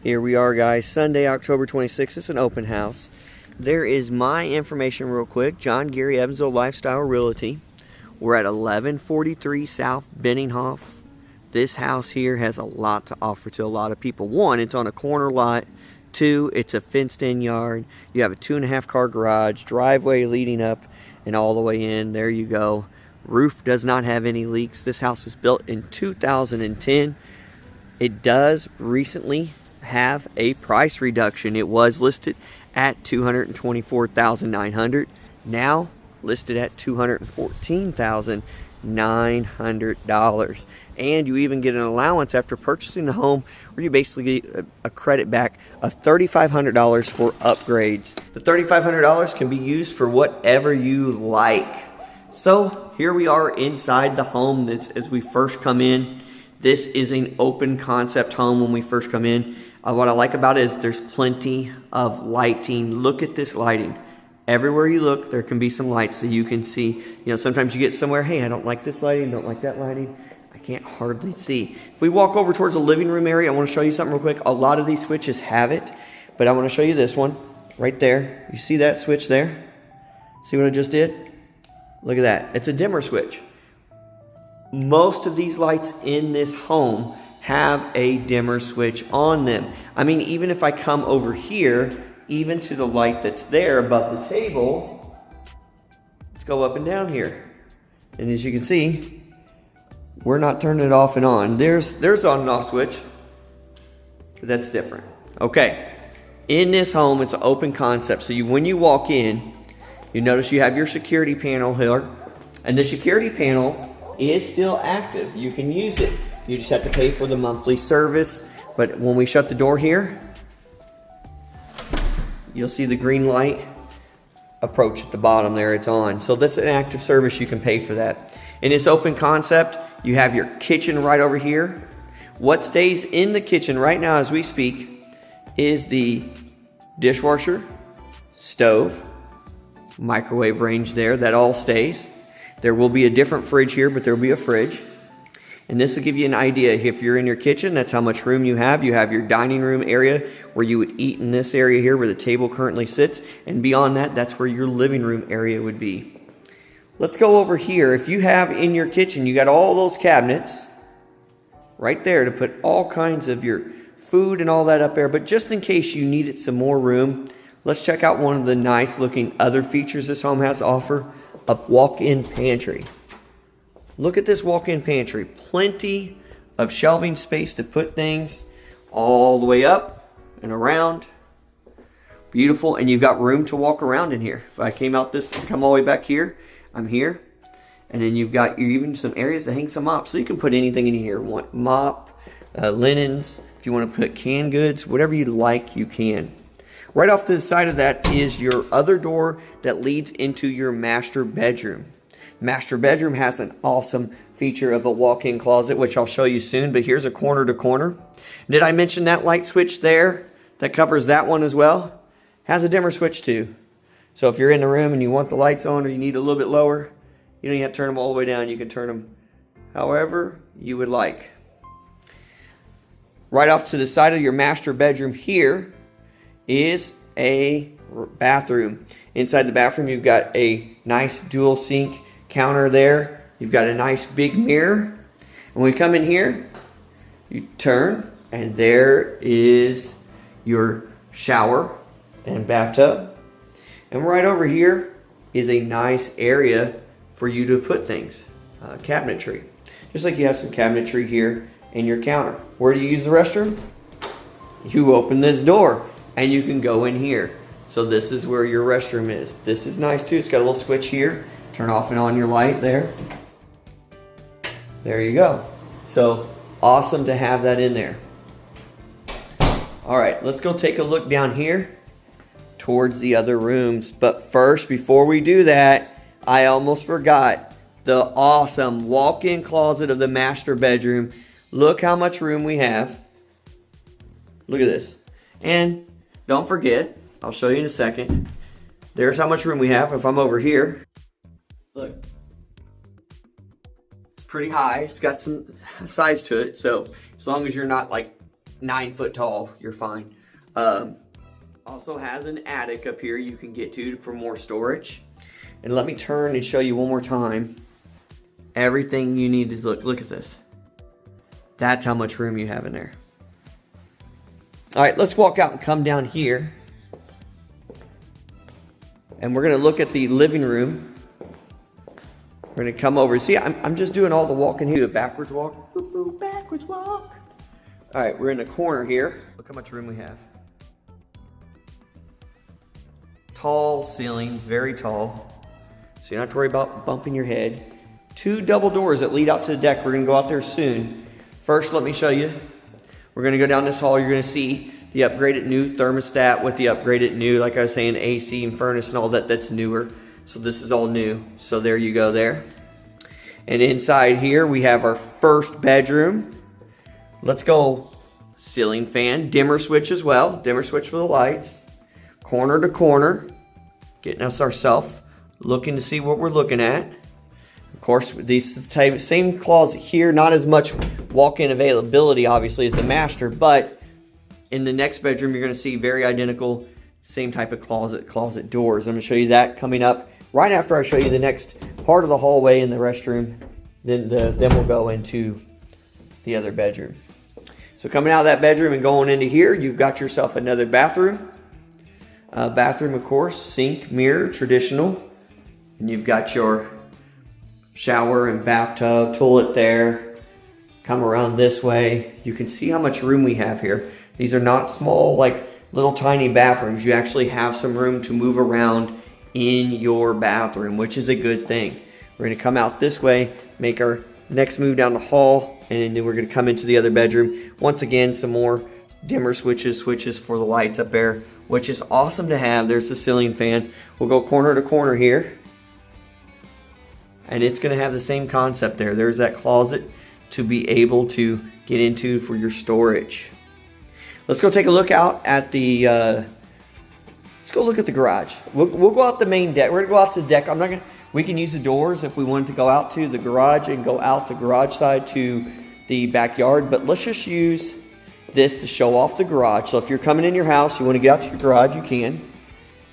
Here we are, guys. Sunday, October 26th. It's an open house. There is my information real quick. John Gary, Evansville Lifestyle Realty. We're at 1143 South Benninghoff. This house here has a lot to offer to a lot of people. One, it's on a corner lot. Two, it's a fenced-in yard. You have a 2.5 car garage, driveway leading up and all the way in. There you go. Roof does not have any leaks. This house was built in 2010. It does recently have a price reduction. It was listed at $224,900, now listed at $214,900. And you even get an allowance after purchasing the home, where you basically get a credit back of $3,500 for upgrades. The $3,500 can be used for whatever you like. So here we are inside the home. As we first come in, this is an open concept home when we first come in. What I like about it is there's plenty of lighting. Look at this lighting. Everywhere you look, there can be some lights so you can see. You know, sometimes you get somewhere, hey, I don't like this lighting, don't like that lighting. I can't hardly see. If we walk over towards the living room area, I want to show you something real quick. A lot of these switches have it, but I want to show you this one right there. You see that switch there? See what I just did? Look at that. It's a dimmer switch. Most of these lights in this home have a dimmer switch on them. I mean, even if I come over here, even to the light that's there above the table, let's go up and down here. And as you can see, we're not turning it off and on. There's on and off switch, but that's different. Okay, in this home, it's an open concept. So when you walk in, you notice you have your security panel here, and the security panel is still active. You can use it. You just have to pay for the monthly service. But when we shut the door here, you'll see the green light approach at the bottom there. It's on. So that's an active service. You can pay for that. In this open concept, you have your kitchen right over here. What stays in the kitchen right now as we speak is the dishwasher, stove, microwave range there. That all stays. There will be a different fridge here, but there will be a fridge. And this will give you an idea. If you're in your kitchen, that's how much room you have. You have your dining room area where you would eat in this area here where the table currently sits. And beyond that, that's where your living room area would be. Let's go over here. If you have in your kitchen, you got all those cabinets right there to put all kinds of your food and all that up there. But just in case you needed some more room, let's check out one of the nice looking other features this home has to offer, a walk-in pantry. Look at this walk-in pantry. Plenty of shelving space to put things all the way up and around. Beautiful. And you've got room to walk around in here. If I came out this and come all the way back here, I'm here. And then you've got even some areas to hang some mops. So you can put anything in here. Want mop, linens. If you want to put canned goods, whatever you like, you can. Right off to the side of that is your other door that leads into your master bedroom. Master bedroom has an awesome feature of a walk-in closet, which I'll show you soon, but here's a corner to corner. Did I mention that light switch there that covers that one as well? Has a dimmer switch too. So if you're in the room and you want the lights on or you need a little bit lower, you don't have to turn them all the way down. You can turn them however you would like. Right off to the side of your master bedroom here is a bathroom. Inside the bathroom, you've got a nice dual sink counter there. You've got a nice big mirror. And when we come in here, you turn and there is your shower and bathtub. And right over here is a nice area for you to put things, cabinetry. Just like you have some cabinetry here in your counter. Where do you use the restroom? You open this door and you can go in here. So this is where your restroom is. This is nice too. It's got a little switch here. Turn off and on your light there. There you go. So awesome to have that in there. All right, let's go take a look down here towards the other rooms. But first, before we do that, I almost forgot the awesome walk-in closet of the master bedroom. Look how much room we have. Look at this. And don't forget, I'll show you in a second. There's how much room we have. If I'm over here, look, it's pretty high. It's got some size to it. So as long as you're not like 9 foot tall, you're fine. Also has an attic up here you can get to for more storage. And let me turn and show you one more time everything you need to look at this. That's how much room you have in there. All right, let's walk out and come down here. And we're gonna look at the living room. We're gonna come over. See, I'm just doing all the walking here. Do a backwards walk. Boop, boop, backwards walk. All right, we're in the corner here. Look how much room we have. Tall ceilings, very tall. So you don't have to worry about bumping your head. 2 double doors that lead out to the deck. We're gonna go out there soon. First, let me show you. We're gonna go down this hall. You're gonna see the upgraded new thermostat with the upgraded new, like I was saying, AC and furnace and all that, that's newer. So this is all new. So there you go there. And inside here, we have our first bedroom. Let's go ceiling fan, dimmer switch as well. Dimmer switch for the lights. Corner to corner. Getting us ourselves looking to see what we're looking at. Of course, these same closet here, not as much walk-in availability, obviously, as the master, but in the next bedroom, you're gonna see very identical, same type of closet doors. I'm gonna show you that coming up right after I show you the next part of the hallway in the restroom. Then we'll go into the other bedroom. So coming out of that bedroom and going into here, you've got yourself another bathroom. Bathroom, of course, sink, mirror, traditional. And you've got your shower and bathtub, toilet there. Come around this way. You can see how much room we have here. These are not small, like little tiny bathrooms. You actually have some room to move around in your bathroom, which is a good thing. We're gonna come out this way, make our next move down the hall, and then we're gonna come into the other bedroom. Once again, some more dimmer switches for the lights up there, which is awesome to have. There's the ceiling fan. We'll go corner to corner here. And it's gonna have the same concept there. There's that closet to be able to get into for your storage. Let's go take a look out at the, let's go look at the garage. We'll go out the main deck. We're gonna go out to the deck. We can use the doors if we wanted to go out to the garage and go out the garage side to the backyard, but let's just use this to show off the garage. So if you're coming in your house, you wanna get out to your garage, you can.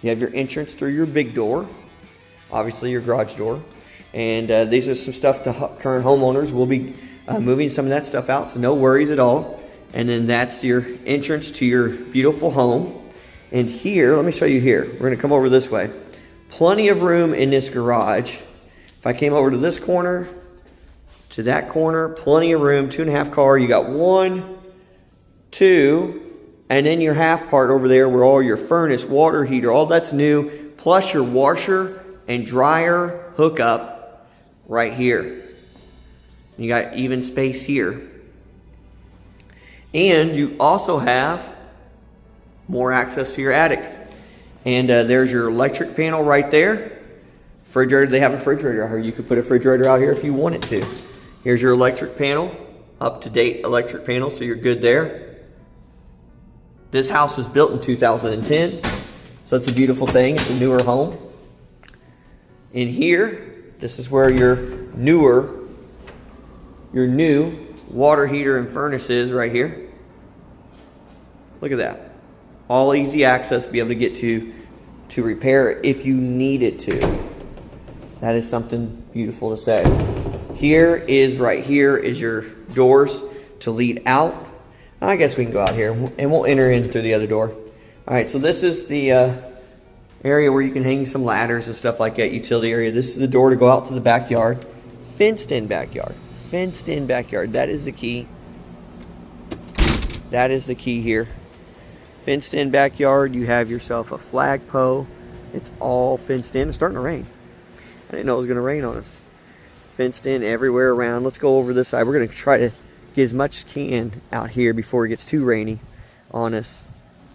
You have your entrance through your big door, obviously your garage door. And these are some stuff to current homeowners. We'll be moving some of that stuff out, so no worries at all. And then that's your entrance to your beautiful home. And here, let me show you here. We're gonna come over this way. Plenty of room in this garage. If I came over to this corner, to that corner, plenty of room, 2.5 car. You got 1, 2, and then your half part over there where all your furnace, water heater, all that's new, plus your washer and dryer hookup right here. You got even space here. And you also have more access to your attic. And there's your electric panel right there. Refrigerator, they have a refrigerator out here. You could put a refrigerator out here if you wanted to. Here's your electric panel, up-to-date electric panel, so you're good there. This house was built in 2010, so it's a beautiful thing. It's a newer home. In here, this is where your new water heater and furnace is right here. Look at that. All easy access, be able to get to repair it if you needed to. That is something beautiful to say. Right here is your doors to lead out. I guess we can go out here and we'll enter in through the other door. All right, so this is the area where you can hang some ladders and stuff like that, utility area. This is the door to go out to the backyard. Fenced in backyard. Fenced in backyard. That is the key. That is the key here. Fenced in backyard. You have yourself a flagpole. It's all fenced in. It's starting to rain. I didn't know it was going to rain on us. Fenced in everywhere around. Let's go over this side. We're going to try to get as much as can out here before it gets too rainy on us.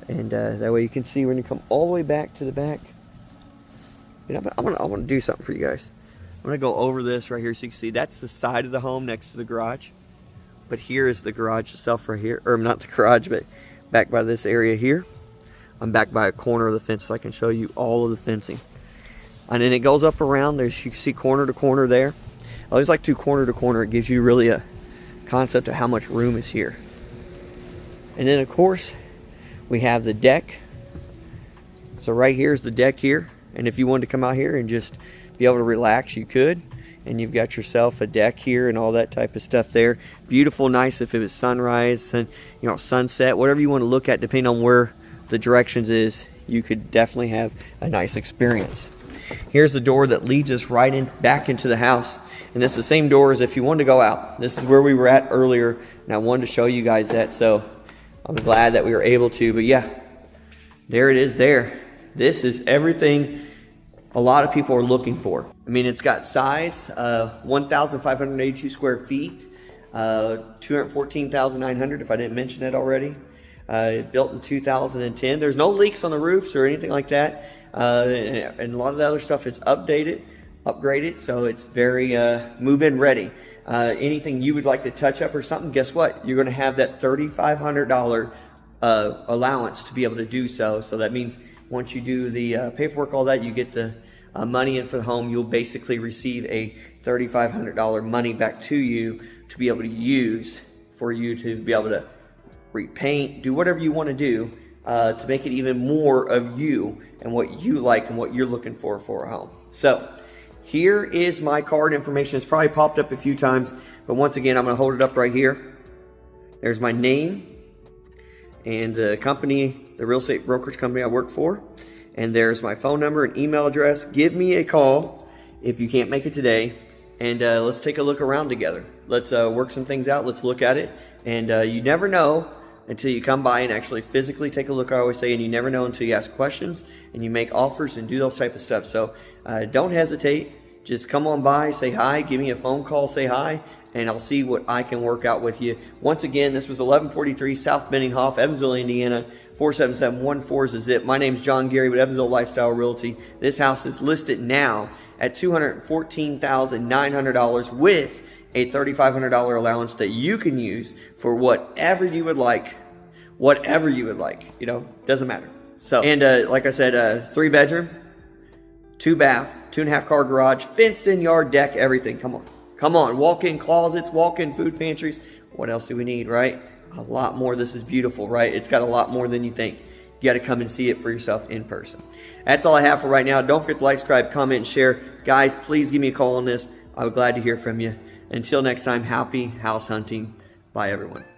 And that way you can see when you come all the way back to the back. You know, I want to do something for you guys. I'm going to go over this right here so you can see. That's the side of the home next to the garage. But here is the garage itself right here. Or not the garage, but back by this area here. I'm back by a corner of the fence so I can show you all of the fencing. And then it goes up around. You can see corner to corner there. I always like to corner to corner. It gives you really a concept of how much room is here. And then of course, we have the deck. So right here is the deck here. And if you wanted to come out here and just be able to relax, you could. And you've got yourself a deck here and all that type of stuff there. Beautiful, nice if it was sunrise, sunset, whatever you want to look at, depending on where the directions is, you could definitely have a nice experience. Here's the door that leads us back into the house. And it's the same door as if you wanted to go out. This is where we were at earlier, and I wanted to show you guys that. So I'm glad that we were able to. But yeah, there it is there. This is everything a lot of people are looking for. I mean, it's got size, 1,582 square feet, 214,900 if I didn't mention it already. Built in 2010. There's no leaks on the roofs or anything like that. And a lot of the other stuff is upgraded, so it's very move-in ready. Anything you would like to touch up or something, guess what? You're going to have that $3,500 allowance to be able to do so. So that means once you do the paperwork, all that, you get the money in for the home, you'll basically receive a $3,500 money back to you to be able to use for you to be able to repaint, do whatever you want to do to make it even more of you and what you like and what you're looking for a home. So here is my card information. It's probably popped up a few times, but once again, I'm going to hold it up right here. There's my name and the company, the real estate brokerage company I work for. And there's my phone number and email address. Give me a call if you can't make it today. And let's take a look around together. Let's work some things out. Let's look at it. And you never know until you come by and actually physically take a look, I always say. And you never know until you ask questions and you make offers and do those type of stuff. So don't hesitate. Just come on by, say hi, give me a phone call, say hi, and I'll see what I can work out with you. Once again, this was 1143 South Benninghoff, Evansville, Indiana. 47714 is the zip. My name's John Gary with Evansville Lifestyle Realty. This house is listed now at $214,900 with a $3,500 allowance that you can use for whatever you would like. Whatever you would like, doesn't matter. So, and like I said, 3 bedroom, 2 bath, 2.5 car garage, fenced in yard, deck, everything. Come on, walk-in closets, walk-in food pantries. What else do we need, right? A lot more. This is beautiful, right? It's got a lot more than you think. You got to come and see it for yourself in person. That's all I have for right now. Don't forget to like, subscribe, comment, and share. Guys, please give me a call on this. I'm glad to hear from you. Until next time, happy house hunting. Bye, everyone.